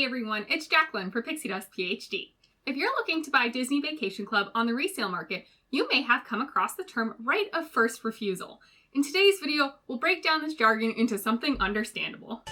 everyone, it's Jacqueline for Pixie Dust PhD. If you're looking to buy Disney Vacation Club on the resale market, you may have come across the term right of first refusal. In today's video, we'll break down this jargon into something understandable.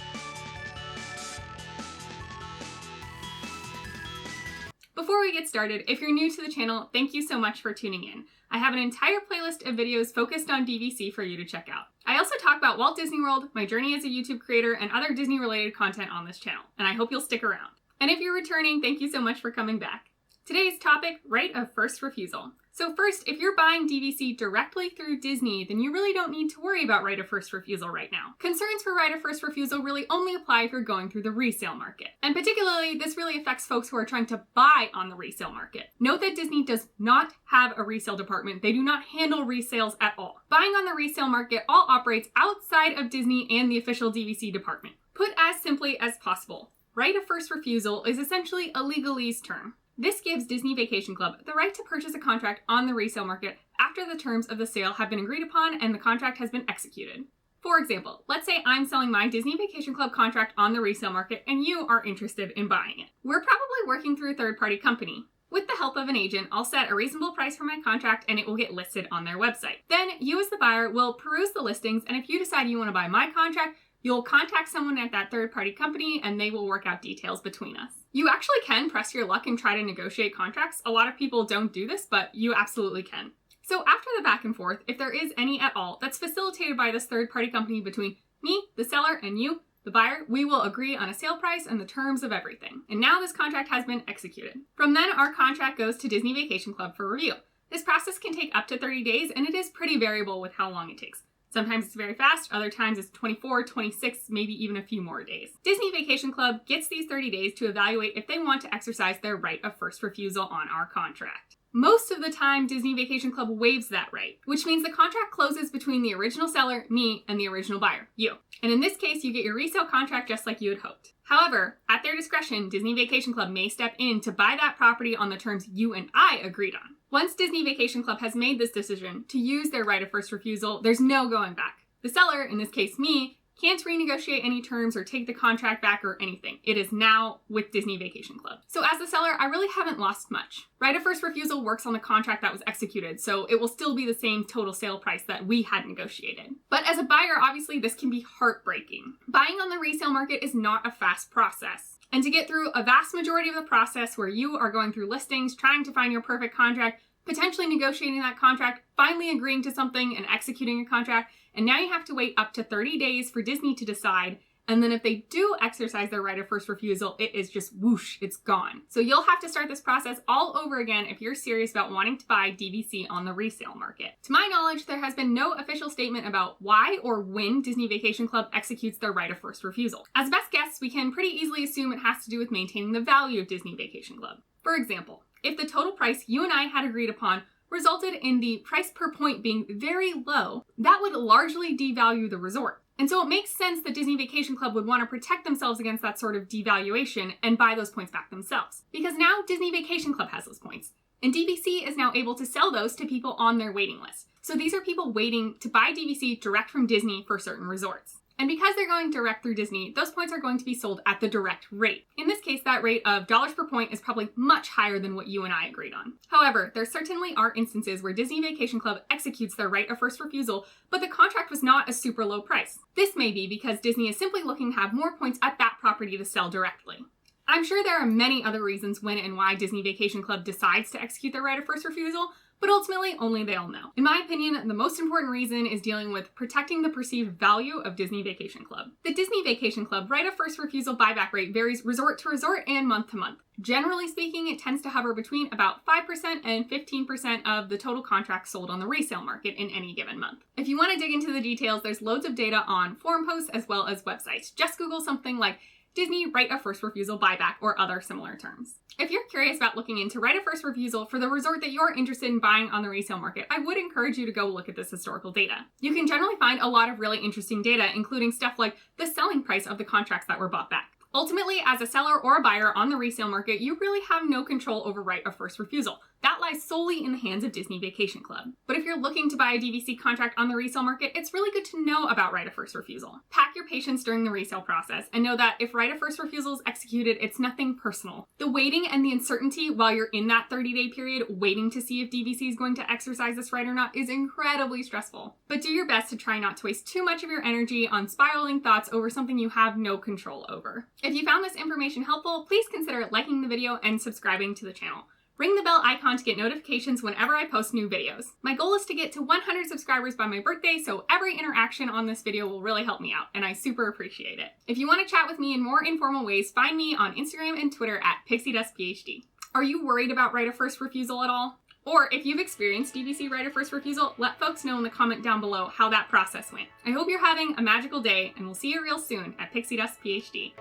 Before we get started, if you're new to the channel, thank you so much for tuning in. I have an entire playlist of videos focused on DVC for you to check out. I also talk about Walt Disney World, my journey as a YouTube creator, and other Disney-related content on this channel, and I hope you'll stick around. And if you're returning, thank you so much for coming back. Today's topic, right of first refusal. So first, if you're buying DVC directly through Disney, then you really don't need to worry about right of first refusal right now. Concerns for right of first refusal really only apply if you're going through the resale market. And particularly, this really affects folks who are trying to buy on the resale market. Note that Disney does not have a resale department. They do not handle resales at all. Buying on the resale market all operates outside of Disney and the official DVC department. Put as simply as possible, right of first refusal is essentially a legalese term. This gives Disney Vacation Club the right to purchase a contract on the resale market after the terms of the sale have been agreed upon and the contract has been executed. For example, let's say I'm selling my Disney Vacation Club contract on the resale market and you are interested in buying it. We're probably working through a third-party company. With the help of an agent, I'll set a reasonable price for my contract and it will get listed on their website. Then you as the buyer will peruse the listings, and if you decide you want to buy my contract, you'll contact someone at that third-party company and they will work out details between us. You actually can press your luck and try to negotiate contracts. A lot of people don't do this, but you absolutely can. So after the back and forth, if there is any at all, that's facilitated by this third-party company between me, the seller, and you, the buyer, we will agree on a sale price and the terms of everything. And now this contract has been executed. From then, our contract goes to Disney Vacation Club for review. This process can take up to 30 days, and it is pretty variable with how long it takes. Sometimes it's very fast, other times it's 24, 26, maybe even a few more days. Disney Vacation Club gets these 30 days to evaluate if they want to exercise their right of first refusal on our contract. Most of the time, Disney Vacation Club waives that right, which means the contract closes between the original seller, me, and the original buyer, you. And in this case, you get your resale contract just like you had hoped. However, at their discretion, Disney Vacation Club may step in to buy that property on the terms you and I agreed on. Once Disney Vacation Club has made this decision to use their right of first refusal, there's no going back. The seller, in this case me, can't renegotiate any terms or take the contract back or anything. It is now with Disney Vacation Club. So as a seller, I really haven't lost much. Right of first refusal works on the contract that was executed, so it will still be the same total sale price that we had negotiated. But as a buyer, obviously this can be heartbreaking. Buying on the resale market is not a fast process. And to get through a vast majority of the process where you are going through listings, trying to find your perfect contract, potentially negotiating that contract, finally agreeing to something and executing a contract, and now you have to wait up to 30 days for Disney to decide, and then if they do exercise their right of first refusal, it is just whoosh, it's gone. So you'll have to start this process all over again if you're serious about wanting to buy DVC on the resale market. To my knowledge, there has been no official statement about why or when Disney Vacation Club executes their right of first refusal. As best guess, we can pretty easily assume it has to do with maintaining the value of Disney Vacation Club. For example, if the total price you and I had agreed upon resulted in the price per point being very low, that would largely devalue the resort. And so it makes sense that Disney Vacation Club would want to protect themselves against that sort of devaluation and buy those points back themselves. Because now Disney Vacation Club has those points, and DVC is now able to sell those to people on their waiting list. So these are people waiting to buy DVC direct from Disney for certain resorts. And because they're going direct through Disney, those points are going to be sold at the direct rate. In this case, that rate of dollars per point is probably much higher than what you and I agreed on. However, there certainly are instances where Disney Vacation Club executes their right of first refusal, but the contract was not a super low price. This may be because Disney is simply looking to have more points at that property to sell directly. I'm sure there are many other reasons when and why Disney Vacation Club decides to execute their right of first refusal, but ultimately only they'll know. In my opinion, the most important reason is dealing with protecting the perceived value of Disney Vacation Club. The Disney Vacation Club right of first refusal buyback rate varies resort to resort and month to month. Generally speaking, it tends to hover between about 5% and 15% of the total contracts sold on the resale market in any given month. If you want to dig into the details, there's loads of data on forum posts as well as websites. Just Google something like Disney right of first refusal buyback or other similar terms. If you're curious about looking into right of first refusal for the resort that you're interested in buying on the resale market, I would encourage you to go look at this historical data. You can generally find a lot of really interesting data, including stuff like the selling price of the contracts that were bought back. Ultimately, as a seller or a buyer on the resale market, you really have no control over right of first refusal. That lies solely in the hands of Disney Vacation Club. But if you're looking to buy a DVC contract on the resale market, it's really good to know about right of first refusal. Pack your patience during the resale process and know that if right of first refusal is executed, it's nothing personal. The waiting and the uncertainty while you're in that 30-day period waiting to see if DVC is going to exercise this right or not is incredibly stressful. But do your best to try not to waste too much of your energy on spiraling thoughts over something you have no control over. If you found this information helpful, please consider liking the video and subscribing to the channel. Ring the bell icon to get notifications whenever I post new videos. My goal is to get to 100 subscribers by my birthday, so every interaction on this video will really help me out, and I super appreciate it. If you want to chat with me in more informal ways, find me on Instagram and Twitter at PixieDustPhD. Are you worried about right of first refusal at all? Or if you've experienced DVC right of first refusal, let folks know in the comment down below how that process went. I hope you're having a magical day, and we'll see you real soon at PixieDustPhD.